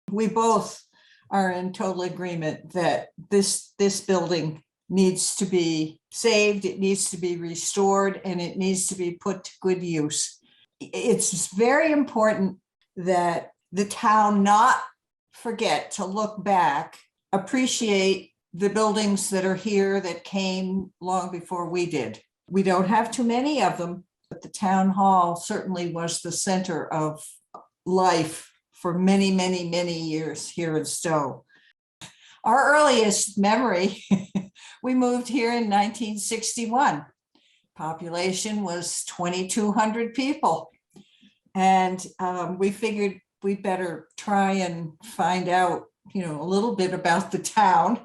We both are in total agreement that this building needs to be saved, it needs to be restored, and it needs to be put to good use. It's very important that the town not forget to look back, appreciate the buildings that are here that came long before we did. We don't have too many of them, but the town hall certainly was the center of life for many, many, many years here in Stow. Our earliest memory, we moved here in 1961. Population was 2,200 people. And we figured we'd better try and find out, a little bit about the town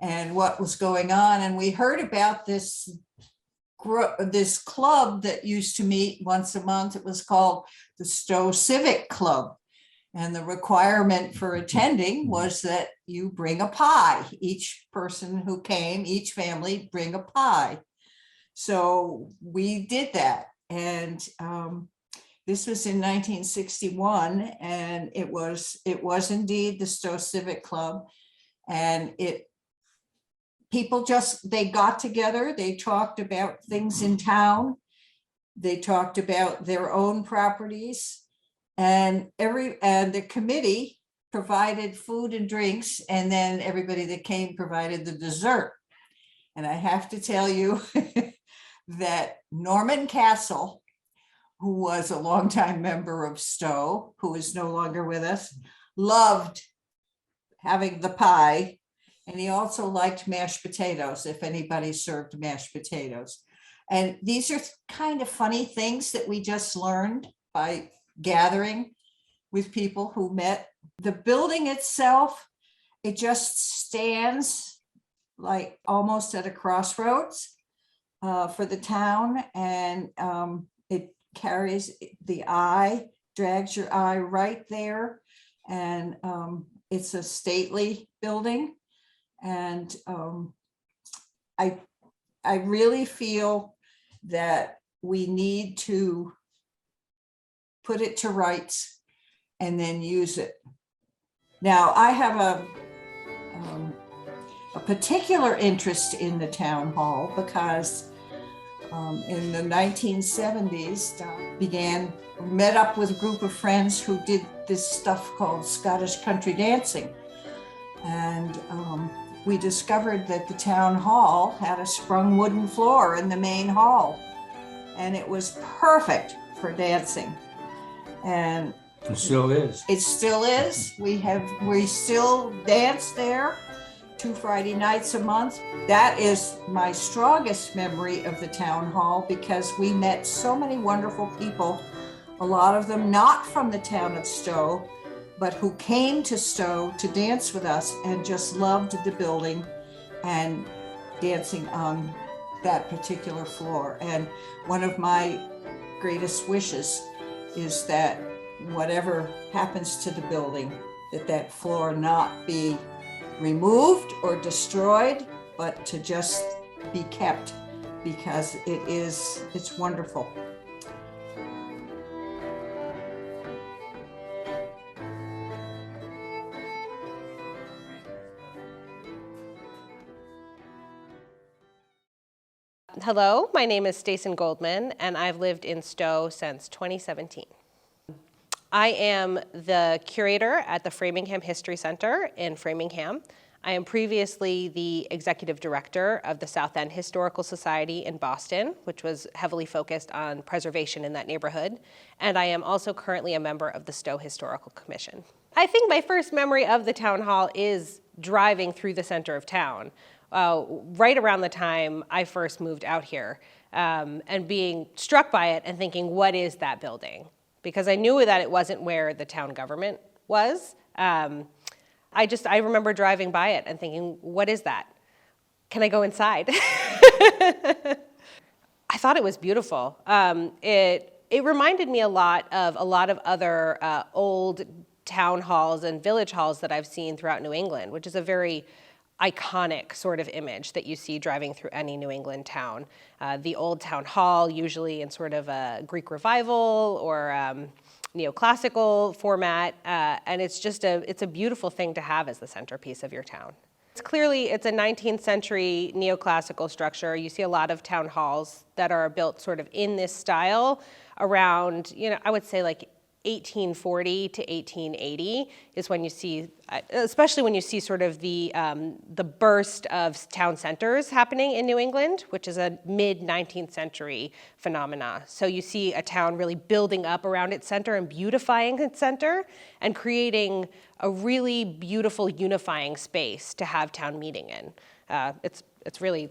and what was going on. And we heard about this club that used to meet once a month. It was called the Stow Civic Club. And the requirement for attending was that you bring a pie. Each person who came, each family bring a pie. So we did that. And this was in 1961, and it was indeed the Stow Civic Club. And people they got together, they talked about things in town, they talked about their own properties, and the committee provided food and drinks, and then everybody that came provided the dessert. And I have to tell you that Norman Castle, who was a longtime member of Stow, who is no longer with us, loved having the pie. And he also liked mashed potatoes, if anybody served mashed potatoes. And these are kind of funny things that we just learned by gathering with people who met. The building itself, it just stands like almost at a crossroads for the town. And it carries the eye, drags your eye right there. And it's a stately building. And I really feel that we need to put it to rights and then use it. Now, I have a particular interest in the town hall because in the 1970s, met up with a group of friends who did this stuff called Scottish country dancing. And we discovered that the town hall had a sprung wooden floor in the main hall, and it was perfect for dancing. And it still is. It still is. We still dance there 2 Friday nights a month. That is my strongest memory of the town hall because we met so many wonderful people, a lot of them not from the town of Stow, but who came to Stow to dance with us and just loved the building and dancing on that particular floor. And one of my greatest wishes is that whatever happens to the building, that floor not be removed or destroyed, but to just be kept because it's wonderful. Hello, my name is Stacey Goldman, and I've lived in Stow since 2017. I am the curator at the Framingham History Center in Framingham. I am previously the executive director of the South End Historical Society in Boston, which was heavily focused on preservation in that neighborhood. And I am also currently a member of the Stow Historical Commission. I think my first memory of the town hall is driving through the center of town. Right around the time I first moved out here, and being struck by it and thinking, what is that building? Because I knew that it wasn't where the town government was. I remember driving by it and thinking, what is that? Can I go inside? I thought it was beautiful. It reminded me a lot of other old town halls and village halls that I've seen throughout New England, which is a very iconic sort of image that you see driving through any New England town. The old town hall, usually in sort of a Greek revival or neoclassical format, and it's a beautiful thing to have as the centerpiece of your town. It's a 19th century neoclassical structure. You see a lot of town halls that are built sort of in this style around, I would say like 1840 to 1880 is when you see, especially when you see sort of the burst of town centers happening in New England, which is a mid-19th century phenomena. So you see a town really building up around its center and beautifying its center and creating a really beautiful unifying space to have town meeting in. It's very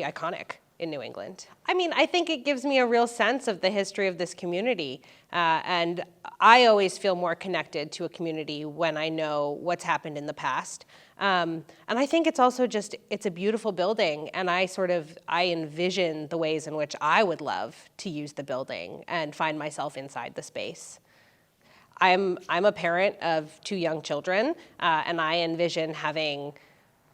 iconic in New England. I mean, I think it gives me a real sense of the history of this community. And I always feel more connected to a community when I know what's happened in the past. And I think it's also it's a beautiful building. And I envision the ways in which I would love to use the building and find myself inside the space. I'm a parent of 2 young children, and I envision having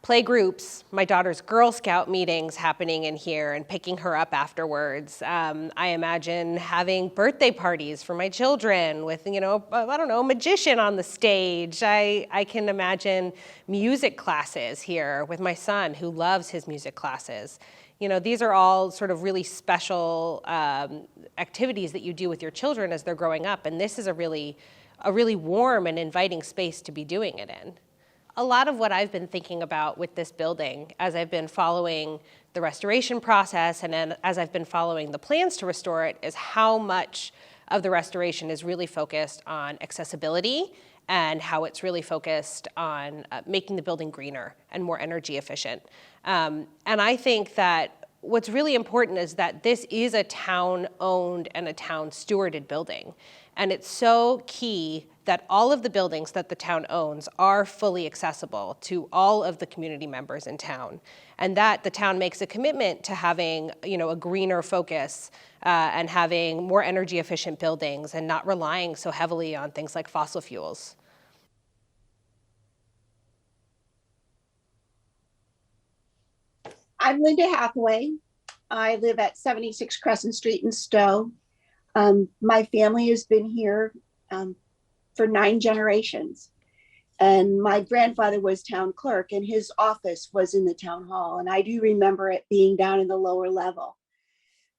play groups, my daughter's Girl Scout meetings happening in here and picking her up afterwards. I imagine having birthday parties for my children with, a magician on the stage. I can imagine music classes here with my son who loves his music classes. These are all sort of really special activities that you do with your children as they're growing up. And this is a really warm and inviting space to be doing it in. A lot of what I've been thinking about with this building as I've been following the restoration process and then as I've been following the plans to restore it is how much of the restoration is really focused on accessibility and how it's really focused on making the building greener and more energy efficient. And I think that what's really important is that this is a town-owned and a town-stewarded building. And it's so key that all of the buildings that the town owns are fully accessible to all of the community members in town. And that the town makes a commitment to having, a greener focus and having more energy efficient buildings and not relying so heavily on things like fossil fuels. I'm Linda Hathaway. I live at 76 Crescent Street in Stow. My family has been here for 9 generations. And my grandfather was town clerk and his office was in the town hall. And I do remember it being down in the lower level.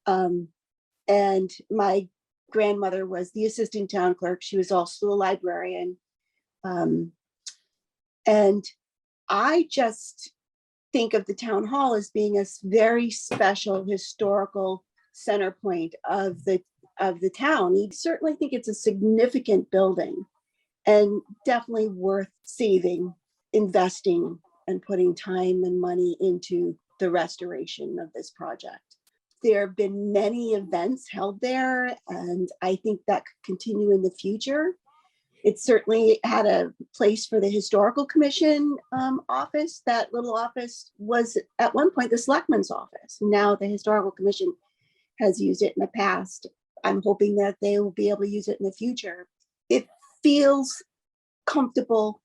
And my grandmother was the assistant town clerk. She was also a librarian. And I just think of the town hall as being a very special historical center point of the town. You certainly think it's a significant building and definitely worth saving, investing, and putting time and money into the restoration of this project. There have been many events held there, and I think that could continue in the future. It certainly had a place for the Historical Commission office. That little office was at one point the Selectman's office. Now the Historical Commission has used it in the past. I'm hoping that they will be able to use it in the future. It feels comfortable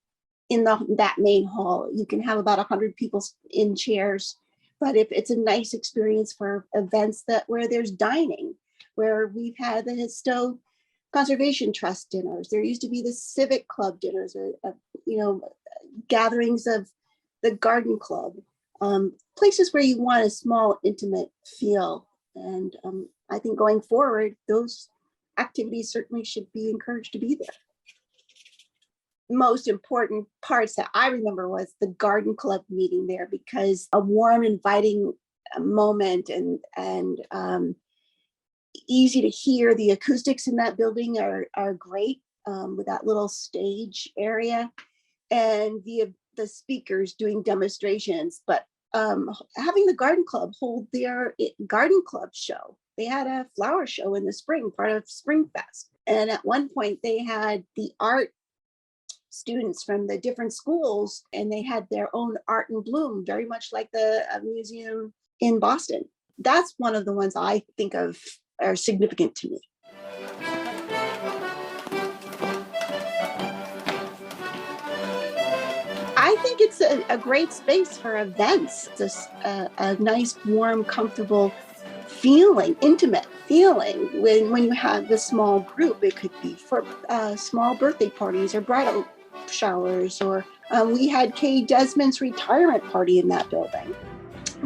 in that main hall. You can have about 100 people in chairs, but if it's a nice experience for events where there's dining, where we've had the Stow Conservation Trust dinners. There used to be the Civic Club dinners, gatherings of the Garden Club, places where you want a small, intimate feel. And I think going forward, those activities certainly should be encouraged to be there. Most important parts that I remember was the Garden Club meeting there, because a warm, inviting moment and easy to hear. The acoustics in that building are great with that little stage area and the speakers doing demonstrations, but having the Garden Club hold their Garden Club show. They had a flower show in the spring, part of Spring Fest. And at one point they had the art students from the different schools, and they had their own art in bloom, very much like the museum in Boston. That's one of the ones I think of are significant to me. I think it's a great space for events. It's a nice, warm, comfortable feeling, intimate feeling when you have the small group. It could be for small birthday parties or bridal showers, or we had Kay Desmond's retirement party in that building.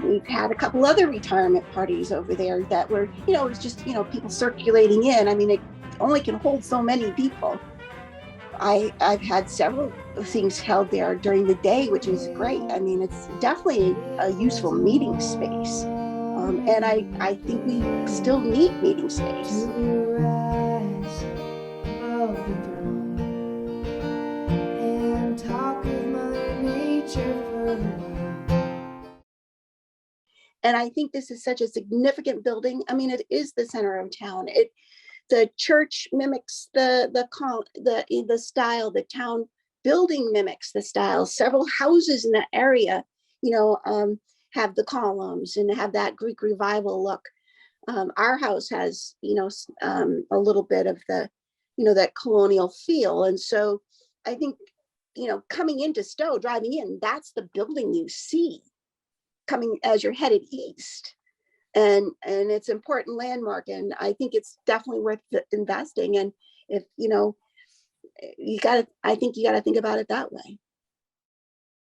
We've had a couple other retirement parties over there that were, it was just, people circulating in. I mean, it only can hold so many people. I've had several things held there during the day, which is great. I mean, it's definitely a useful meeting space. And I think we still need meeting space. And I think this is such a significant building. I mean, it is the center of town. The church mimics the style. The town building mimics the style. Several houses in the area, have the columns and have that Greek revival look. Our house has, a little bit of the, that colonial feel. And so I think, coming into Stow, driving in, that's the building you see coming as you're headed east. And it's an important landmark. And I think it's definitely worth investing. And if, I think you got to think about it that way.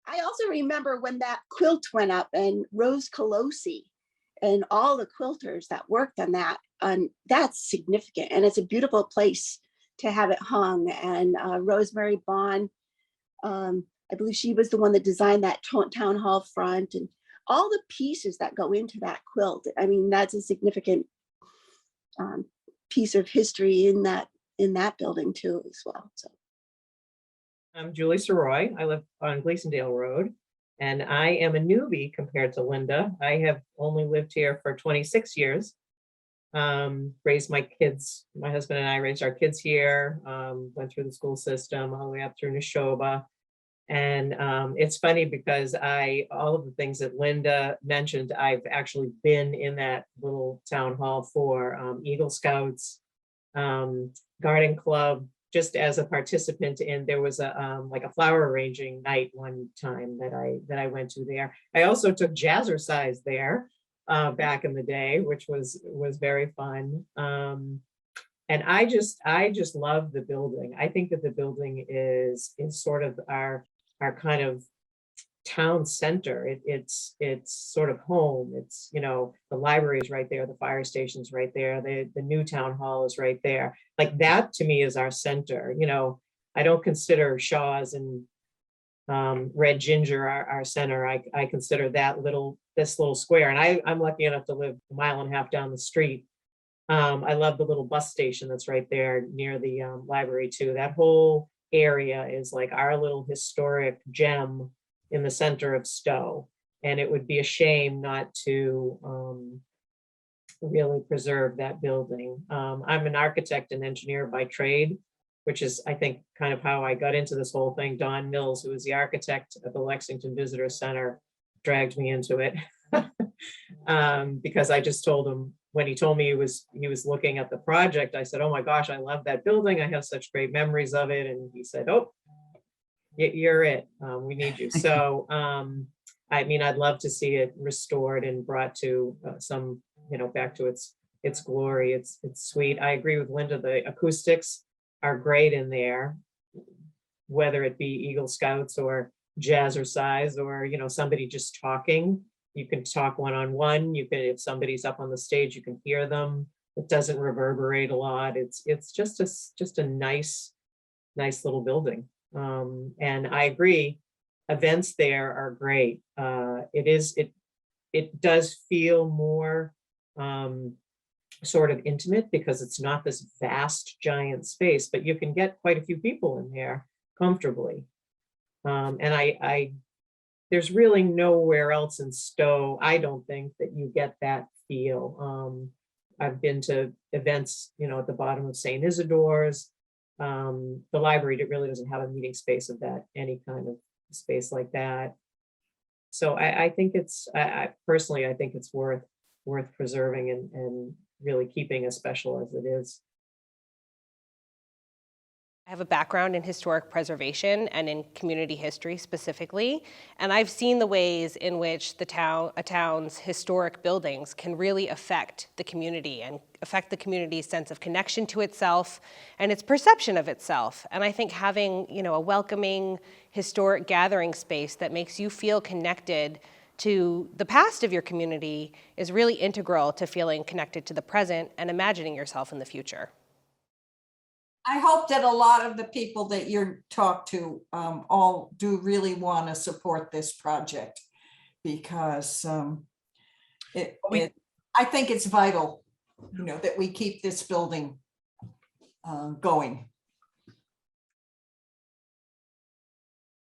I also remember when that quilt went up, and Rose Colosi and all the quilters that worked on that, that's significant. And it's a beautiful place to have it hung. And Rosemary Bond, I believe she was the one that designed that town hall front, and all the pieces that go into that quilt. I mean, that's a significant piece of history in that building too, as well. So. I'm Julie Soroy. I live on Gleasondale Road, and I am a newbie compared to Linda. I have only lived here for 26 years. Raised my kids, my husband and I raised our kids here, went through the school system all the way up through Neshoba. And it's funny because all of the things that Linda mentioned, I've actually been in that little town hall for Eagle Scouts, Garden Club, just as a participant in. There was a like a flower arranging night one time that I went to there. I also took jazzercise there back in the day, which was very fun. And I just love the building. I think that the building is sort of our kind of town center. It's sort of home. It's, the library is right there, the fire station's right there, the new town hall is right there. Like, that to me is our center. I don't consider Shaw's and Red Ginger our center. I consider this little square, and I'm lucky enough to live a mile and a half down the street. I love the little bus station that's right there near the library too. That whole area is like our little historic gem in the center of Stow. And it would be a shame not to really preserve that building. I'm an architect and engineer by trade, which is, I think, kind of how I got into this whole thing. Don Mills, who was the architect at the Lexington Visitor Center, dragged me into it because I just told him, when he told me he was looking at the project, I said, "Oh my gosh, I love that building. I have such great memories of it." And he said, "Oh, you're it. We need you." So, I mean, I'd love to see it restored and brought to some, back to its glory. It's sweet. I agree with Linda. The acoustics are great in there, whether it be Eagle Scouts or jazzercise or, somebody just talking. You can talk one-on-one. You can, if somebody's up on the stage, you can hear them. It doesn't reverberate a lot. It's just a nice little building. And I agree, events there are great. It does feel more sort of intimate because it's not this vast giant space, but you can get quite a few people in there comfortably. And there's really nowhere else in Stow, I don't think, that you get that feel. I've been to events, at the bottom of St. Isidore's. The library, it really doesn't have a meeting space of that, any kind of space like that. So I think I personally, I think it's worth preserving and really keeping as special as it is. I have a background in historic preservation and in community history specifically, and I've seen the ways in which a town's historic buildings can really affect the community and affect the community's sense of connection to itself and its perception of itself. And I think having, a welcoming historic gathering space that makes you feel connected to the past of your community is really integral to feeling connected to the present and imagining yourself in the future. I hope that a lot of the people that you're talked to all do really want to support this project, because I think it's vital, that we keep this building going.